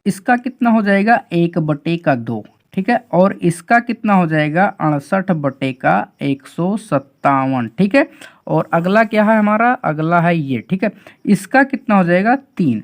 इसका कितना हो जाएगा 1/2, ठीक है। और इसका कितना हो जाएगा 68/157, ठीक है। और अगला क्या है हमारा, अगला है ये, ठीक है। इसका कितना हो जाएगा 3।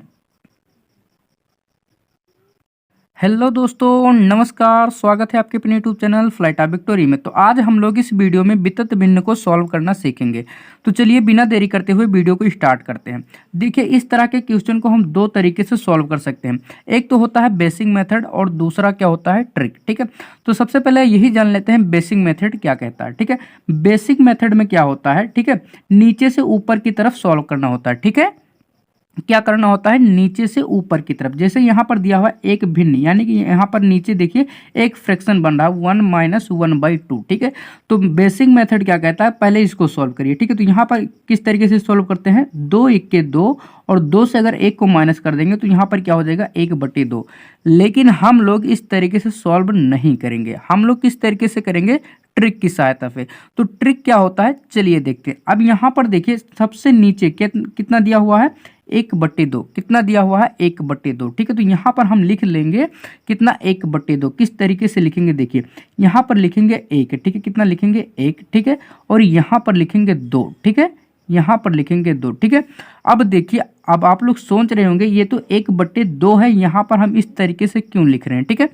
हेलो दोस्तों, नमस्कार, स्वागत है आपके अपने यूट्यूब चैनल फ्लाइट विक्टोरी में। तो आज हम लोग इस वीडियो में वितत भिन्न को सॉल्व करना सीखेंगे। तो चलिए बिना देरी करते हुए वीडियो को स्टार्ट करते हैं। देखिए, इस तरह के क्वेश्चन को हम दो तरीके से सॉल्व कर सकते हैं। एक तो होता है बेसिक मेथड और दूसरा क्या होता है ट्रिक, ठीक है। तो सबसे पहले यही जान लेते हैं बेसिक मेथड क्या कहता है, ठीक है। बेसिक मेथड में क्या होता है, ठीक है, नीचे से ऊपर की तरफ सॉल्व करना होता है, ठीक है। क्या करना होता है, नीचे से ऊपर की तरफ। जैसे यहाँ पर दिया हुआ है एक भिन्न, यानी कि यहाँ पर नीचे देखिए एक फ्रैक्शन बन रहा है 1 - 1/2, ठीक है। तो बेसिक मेथड क्या कहता है, पहले इसको सॉल्व करिए, ठीक है। तो यहाँ पर किस तरीके से सॉल्व करते हैं, 2 × 1 = 2 और 2 से अगर 1 को माइनस कर देंगे तो यहाँ पर क्या हो जाएगा 1/2। लेकिन हम लोग इस तरीके से सॉल्व नहीं करेंगे, हम लोग किस तरीके से करेंगे, ट्रिक की सहायता से। तो ट्रिक क्या होता है चलिए देखते हैं। अब यहाँ पर देखिए सबसे नीचे कितना दिया हुआ है 1/2, कितना दिया हुआ है 1/2, ठीक है। तो यहाँ पर हम लिख लेंगे कितना 1/2, किस तरीके से लिखेंगे देखिए, यहाँ पर लिखेंगे 1, ठीक है, कितना लिखेंगे 1, ठीक है। और यहाँ पर लिखेंगे 2, ठीक है, यहाँ पर लिखेंगे 2, ठीक है। अब देखिए, अब आप लोग सोच रहे होंगे ये तो 1/2 है, यहाँ पर हम इस तरीके से क्यों लिख रहे हैं, ठीक है।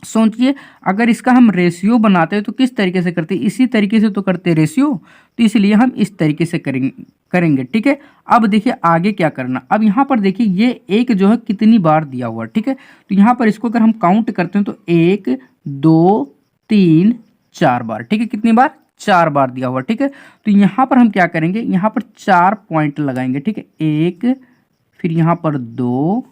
सोचिए, अगर इसका हम रेशियो बनाते हैं तो किस तरीके से करते हैं, इसी तरीके से तो करते हैं रेशियो, तो इसलिए हम इस तरीके से करेंगे, ठीक है। अब देखिए आगे क्या करना। अब यहाँ पर देखिए ये एक जो है कितनी बार दिया हुआ, ठीक है। तो यहाँ पर इसको अगर हम काउंट करते हैं तो 1 2 3 4 बार, ठीक है। कितनी बार, 4 बार दिया हुआ, ठीक है। तो यहाँ पर हम क्या करेंगे, यहाँ पर 4 पॉइंट लगाएंगे, ठीक है। 1, फिर यहाँ पर 2,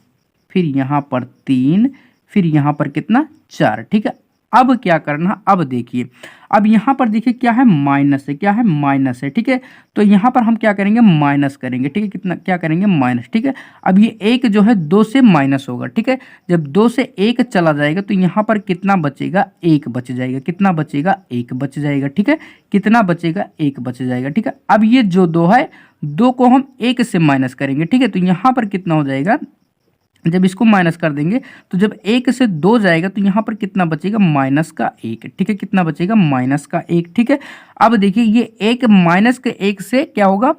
फिर यहाँ पर 3, फिर यहाँ पर कितना 4, ठीक है। अब क्या करना, अब देखिए, अब यहाँ पर देखिए क्या है माइनस है, क्या है माइनस है, ठीक है। तो यहाँ पर हम क्या करेंगे माइनस करेंगे, ठीक है। कितना क्या करेंगे माइनस, ठीक है। अब ये 1 जो है 2 से माइनस होगा, ठीक है। जब 2 से 1 चला जाएगा तो यहाँ पर कितना बचेगा, 1 बच जाएगा, कितना बचेगा 1 बच जाएगा, ठीक है। कितना बचेगा 1 बच जाएगा, ठीक है। अब ये जो 2 है, 2 को हम 1 से माइनस करेंगे, ठीक है। तो यहाँ पर कितना हो जाएगा, जब इसको माइनस कर देंगे तो जब 1 से 2 जाएगा तो यहाँ पर कितना बचेगा -1, ठीक है। कितना बचेगा -1, ठीक है। अब देखिए ये 1 -1 से क्या होगा,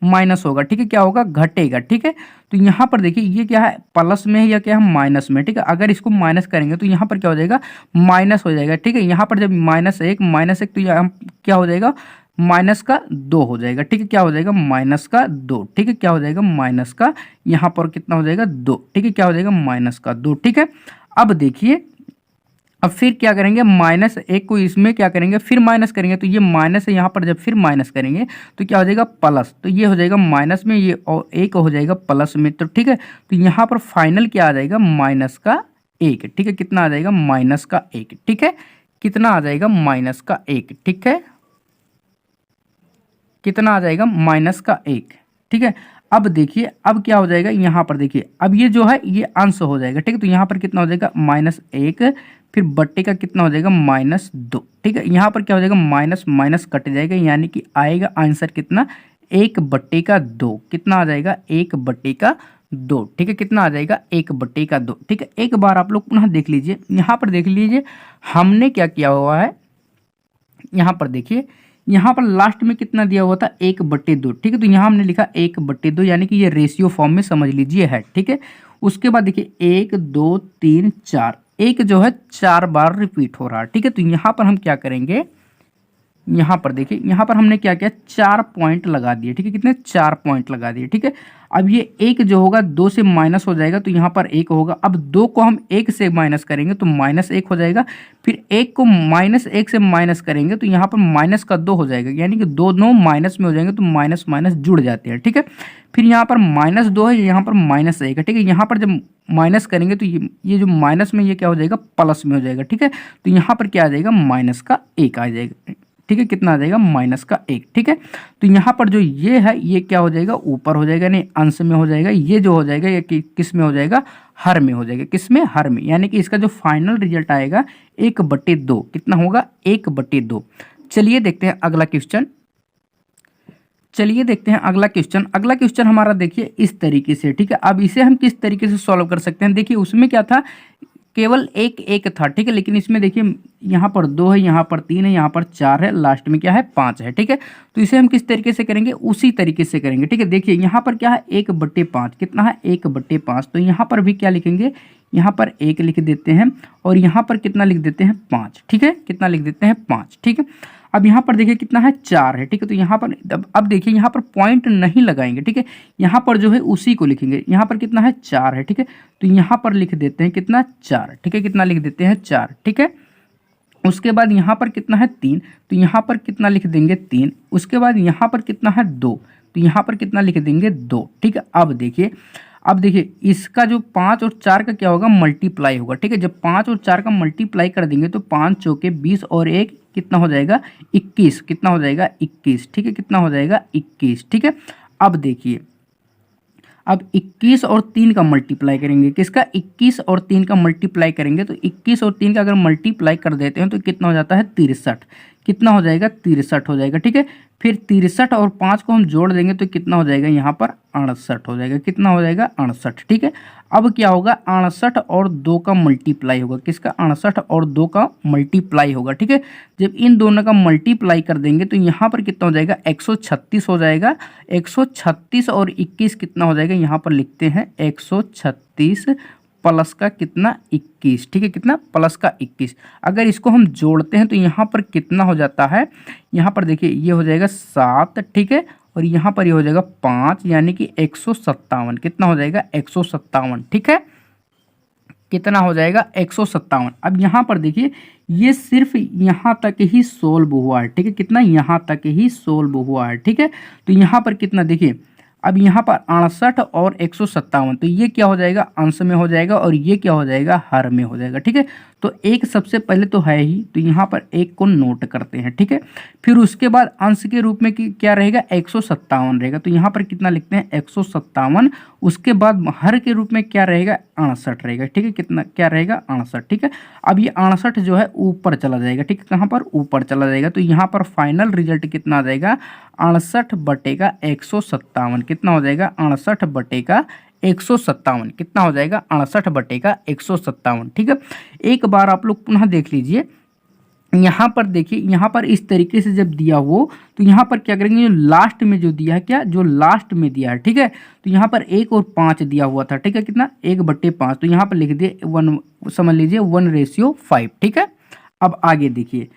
माइनस होगा, ठीक है। क्या होगा, घटेगा, ठीक है। तो यहाँ पर देखिए ये क्या है, प्लस में है या क्या है, माइनस में, ठीक है। अगर इसको माइनस करेंगे तो यहाँ पर क्या हो जाएगा, माइनस हो जाएगा, ठीक है। यहाँ पर जब -1 तो यहाँ क्या हो जाएगा, -2 हो जाएगा, ठीक है। क्या हो जाएगा, -2, ठीक है। क्या हो जाएगा, माइनस का, यहाँ पर कितना हो जाएगा 2, ठीक है। क्या हो जाएगा, -2, ठीक है। अब देखिए, अब फिर क्या करेंगे, -1 को इसमें क्या करेंगे, फिर माइनस करेंगे, तो ये माइनस है, यहाँ पर जब फिर माइनस करेंगे तो क्या हो जाएगा प्लस, तो ये हो जाएगा माइनस में, ये और 1 हो जाएगा प्लस में, तो ठीक है। तो यहाँ पर फाइनल क्या आ जाएगा, -1, ठीक है। कितना आ जाएगा, -1, ठीक है। कितना आ जाएगा, -1, ठीक है। कितना आ जाएगा, -1, ठीक है। अब देखिए, अब क्या हो जाएगा, यहाँ पर देखिए, अब ये जो है ये अंश हो जाएगा, ठीक है। तो यहाँ पर कितना हो जाएगा -1, फिर बट्टे का कितना हो जाएगा -2, ठीक है। यहाँ पर क्या हो जाएगा, माइनस माइनस कट जाएगा, यानी कि आएगा आंसर कितना 1/2, कितना आ जाएगा 1/2, ठीक है। कितना आ जाएगा 1/2, ठीक है। एक बार आप लोग पुनः देख लीजिए, यहाँ पर देख लीजिए हमने क्या किया हुआ है, यहाँ पर देखिए, यहाँ पर लास्ट में कितना दिया हुआ था 1/2, ठीक है। तो यहाँ हमने लिखा 1/2, यानी कि ये रेशियो फॉर्म में समझ लीजिए है, ठीक है। उसके बाद देखिए 1 2 3 4, एक जो है 4 बार रिपीट हो रहा है, ठीक है। तो यहाँ पर हम क्या करेंगे, यहाँ पर देखिए, यहाँ पर हमने क्या किया 4 पॉइंट लगा दिए, ठीक है। कितने 4 पॉइंट लगा दिए, ठीक है। अब ये 1 जो होगा 2 से माइनस हो जाएगा तो यहाँ पर 1 होगा। अब 2 को हम 1 से माइनस करेंगे तो -1 हो जाएगा, फिर 1 को -1 से माइनस करेंगे तो यहाँ पर माइनस का 2 हो जाएगा, यानी कि दोनों माइनस में हो जाएंगे तो माइनस माइनस जुड़ जाते हैं, ठीक है। फिर यहाँ पर -2 है, यहाँ पर -1 है, ठीक है। यहाँ पर जब माइनस करेंगे तो ये जो माइनस में ये क्या हो जाएगा, प्लस में हो जाएगा, ठीक है। तो यहाँ पर क्या आ जाएगा, -1 आ जाएगा, ठीक है। कितना आ जाएगा, -1, ठीक है। तो यहाँ पर जो ये है ये क्या हो जाएगा, ऊपर हो जाएगा, नहीं अंश में हो जाएगा। ये जो हो जाएगा ये किस में हो जाएगा, हर में हो जाएगा, किस में, हर में। यानी कि इसका जो फाइनल रिजल्ट आएगा 1/2, कितना होगा 1/2। चलिए देखते हैं अगला क्वेश्चन। चलिए देखते हैं अगला क्वेश्चन। अगला क्वेश्चन हमारा देखिए इस तरीके से, ठीक है। अब इसे हम किस तरीके से सॉल्व कर सकते हैं, देखिए उसमें क्या था, केवल एक एक था, ठीक है। लेकिन इसमें देखिए यहाँ पर 2 है, यहाँ पर 3 है, यहाँ पर 4 है, लास्ट में क्या है 5 है, ठीक है। तो इसे हम किस तरीके से करेंगे, उसी तरीके से करेंगे, ठीक है। देखिए यहाँ पर क्या है 1/5, कितना है 1/5। तो यहाँ पर भी क्या लिखेंगे, यहाँ पर 1 लिख देते हैं और यहाँ पर कितना लिख देते हैं 5, ठीक है। कितना लिख देते हैं 5, ठीक है। अब यहाँ पर देखिए कितना है 4 है, ठीक है। तो यहाँ पर अब देखिए यहाँ पर पॉइंट नहीं लगाएंगे, ठीक है। यहाँ पर जो है उसी को लिखेंगे। यहाँ पर कितना है 4 है, ठीक है। तो यहाँ पर लिख देते हैं कितना 4, ठीक है। कितना लिख देते हैं 4, ठीक है। उसके बाद यहाँ पर कितना है 3, तो यहाँ पर कितना लिख देंगे 3। उसके बाद यहाँ पर कितना है 2, तो यहाँ पर कितना लिख देंगे 2, ठीक है। अब देखिए इसका जो 5 और 4 का क्या होगा, मल्टीप्लाई होगा, ठीक है। जब 5 और 4 का मल्टीप्लाई कर देंगे तो 5 चौके 20 और 1 कितना हो जाएगा 21, कितना हो जाएगा 21, ठीक है। कितना हो जाएगा 21, ठीक है। अब देखिए अब 21 और 3 का मल्टीप्लाई करेंगे, किसका 21 और 3 का मल्टीप्लाई करेंगे, तो 21 और 3 का अगर मल्टीप्लाई कर देते हैं तो कितना हो जाता है 63, कितना हो जाएगा 63 हो जाएगा, ठीक है। फिर 63 और 5 को हम जोड़ देंगे तो कितना हो जाएगा यहाँ पर 68 हो जाएगा, कितना हो जाएगा 68, ठीक है। अब क्या होगा 68 और 2 का मल्टीप्लाई होगा, किसका 68 और 2 का मल्टीप्लाई होगा, ठीक है। जब इन दोनों का मल्टीप्लाई कर देंगे तो यहाँ पर कितना हो जाएगा 136 हो जाएगा। 136 और 21 कितना हो जाएगा, यहाँ पर लिखते हैं 136 प्लस का कितना 21, ठीक है। कितना प्लस का 21। अगर इसको हम जोड़ते हैं तो यहाँ पर कितना हो जाता है, यहाँ पर देखिए ये हो जाएगा 7, ठीक है। और यहाँ पर ये हो जाएगा 5, यानी कि 157, कितना हो जाएगा 157, ठीक है। कितना हो जाएगा 157। अब यहाँ पर देखिए ये सिर्फ यहाँ तक ही सोल्व हुआ है, ठीक है। कितना यहाँ तक ही सोल्व हुआ है, ठीक है। तो यहाँ पर कितना देखिए, अब यहाँ पर 68 और 157, तो ये क्या हो जाएगा अंश में हो जाएगा और ये क्या हो जाएगा हर में हो जाएगा, ठीक है। तो एक सबसे पहले तो है ही, तो यहाँ पर एक को नोट करते हैं, ठीक है। फिर उसके बाद अंश के रूप में क्या रहेगा 157 रहेगा, तो यहाँ पर कितना लिखते हैं 157। उसके बाद हर के रूप में क्या रहेगा 68 रहेगा, ठीक है। कितना क्या रहेगा 68, ठीक है। अब ये 68 जो है ऊपर चला जाएगा, ठीक है। कहाँ पर ऊपर चला जाएगा, तो यहाँ पर फाइनल रिजल्ट कितना आ जाएगा 68/157, कितना हो जाएगा 68/157, कितना हो जाएगा 68/157, ठीक है। एक बार आप लोग पुनः देख लीजिए, यहाँ पर देखिए यहाँ पर इस तरीके से जब दिया हो तो यहाँ पर क्या करेंगे, जो लास्ट में जो दिया है, क्या जो लास्ट में दिया है, ठीक है। तो यहाँ पर 1 और 5 दिया हुआ था, ठीक है। कितना 1/5, तो यहाँ पर लिख दिए 1, समझ लीजिए 1:5, ठीक है। अब आगे देखिए,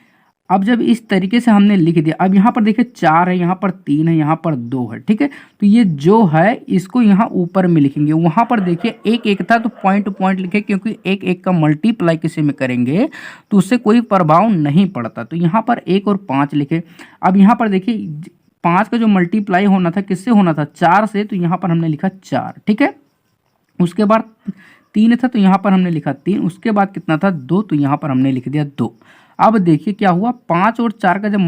अब जब इस तरीके से हमने लिख दिया, अब यहाँ पर देखिए 4 है, यहाँ पर 3 है, यहाँ पर 2 है, ठीक है। तो ये जो है इसको यहाँ ऊपर में लिखेंगे। वहाँ पर देखिए 1 था तो पॉइंट पॉइंट लिखे, क्योंकि 1 का मल्टीप्लाई किसी में करेंगे तो उससे कोई प्रभाव नहीं पड़ता। तो यहाँ पर 1 और 5 लिखे। अब यहाँ पर देखिए 5 का जो मल्टीप्लाई होना था किससे होना था 4 से, तो यहाँ पर हमने लिखा 4, ठीक है। उसके बाद 3 था तो यहाँ पर हमने लिखा 3। उसके बाद कितना था 2, तो यहाँ पर हमने लिख दिया 2। अब देखिए क्या हुआ 5 और 4 का जब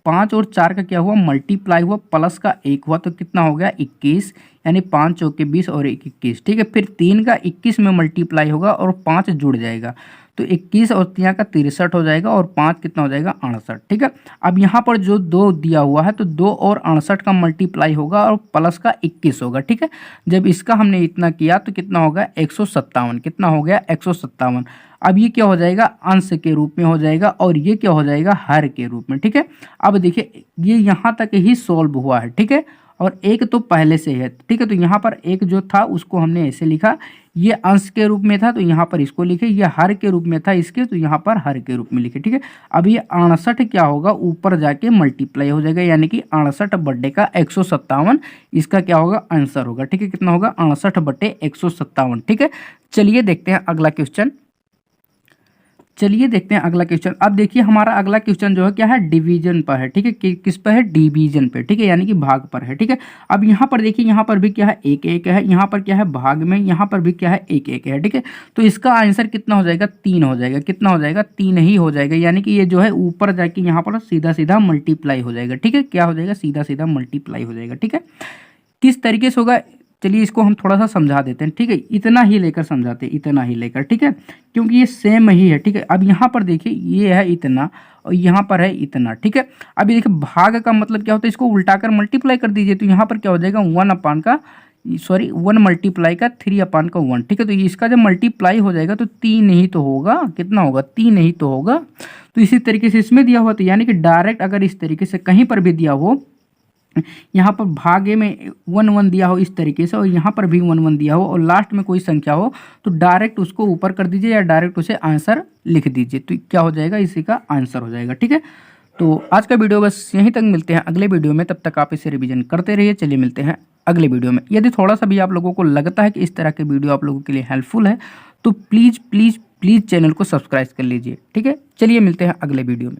5 और 4 का क्या हुआ मल्टीप्लाई हुआ, प्लस का 1 हुआ, तो कितना हो गया 21, यानी 5 चौके 20 और 1 21, ठीक है। फिर 3 का 21 में मल्टीप्लाई होगा और 5 जुड़ जाएगा, तो 21 और 3 का 63 हो जाएगा और 5 कितना हो जाएगा 68, ठीक है। अब यहाँ पर जो 2 दिया हुआ है तो 2 और 68 का मल्टीप्लाई होगा और प्लस का 21 होगा, ठीक है। जब इसका हमने इतना किया तो कितना होगा 157, कितना हो गया 157। अब ये क्या हो जाएगा अंश के रूप में हो जाएगा और ये क्या हो जाएगा हर के रूप में, ठीक है। अब देखिए ये यहाँ तक ही सोल्व हुआ है, ठीक है। और एक तो पहले से है, ठीक है। तो यहाँ पर एक जो था उसको हमने ऐसे लिखा, ये अंश के रूप में था तो यहाँ पर इसको लिखे, ये हर के रूप में था इसके, तो यहाँ पर हर के रूप में लिखे, ठीक है। अब ये 68 क्या होगा ऊपर जाके मल्टीप्लाई हो जाएगा, यानी कि 68/157 इसका क्या होगा आंसर होगा, ठीक है। कितना होगा 68/157, ठीक है। चलिए देखते हैं अगला क्वेश्चन। चलिए देखते हैं अगला क्वेश्चन। अब देखिए हमारा अगला क्वेश्चन जो है क्या है डिवीजन पर है, ठीक है। किस पर है डिवीजन पे, ठीक है, यानी कि भाग पर है, ठीक है। अब यहाँ पर देखिए यहाँ पर भी क्या है 1 1 है, यहाँ पर क्या है भाग में, यहाँ पर भी क्या है 1 1 है, ठीक है। तो इसका आंसर कितना हो जाएगा 3 हो जाएगा, कितना हो जाएगा 3 ही हो जाएगा, यानी कि ये जो है ऊपर जाके यहाँ पर सीधा सीधा मल्टीप्लाई हो जाएगा, ठीक है। क्या हो जाएगा सीधा सीधा मल्टीप्लाई हो जाएगा, ठीक है। किस तरीके से होगा चलिए इसको हम थोड़ा सा समझा देते हैं, ठीक है। इतना ही लेकर समझाते हैं, इतना ही लेकर, ठीक है, क्योंकि ये सेम ही है, ठीक है। अब यहाँ पर देखिए ये है इतना और यहाँ पर है इतना, ठीक है। अभी देखिए भाग का मतलब क्या होता है, इसको उल्टा कर मल्टीप्लाई कर दीजिए, तो यहाँ पर क्या हो जाएगा 1 मल्टीप्लाई का 3/1, ठीक है। तो इसका जब मल्टीप्लाई हो जाएगा तो 3 ही तो होगा, कितना होगा 3 ही तो होगा। तो इसी तरीके से इसमें दिया हुआ, तो यानी कि डायरेक्ट अगर इस तरीके से कहीं पर भी दिया हो, यहाँ पर भागे में 1 दिया हो इस तरीके से और यहाँ पर भी 1 दिया हो और लास्ट में कोई संख्या हो, तो डायरेक्ट उसको ऊपर कर दीजिए या डायरेक्ट उसे आंसर लिख दीजिए, तो क्या हो जाएगा, इसी का आंसर हो जाएगा, ठीक है। तो आज का वीडियो बस यहीं तक, मिलते हैं अगले वीडियो में, तब तक आप इसे रिवीजन करते रहिए। चलिए मिलते हैं अगले वीडियो में। यदि थोड़ा सा भी आप लोगों को लगता है कि इस तरह के वीडियो आप लोगों के लिए हेल्पफुल है तो प्लीज़ प्लीज़ प्लीज़ चैनल को सब्सक्राइब कर लीजिए, ठीक है। चलिए मिलते हैं अगले वीडियो में।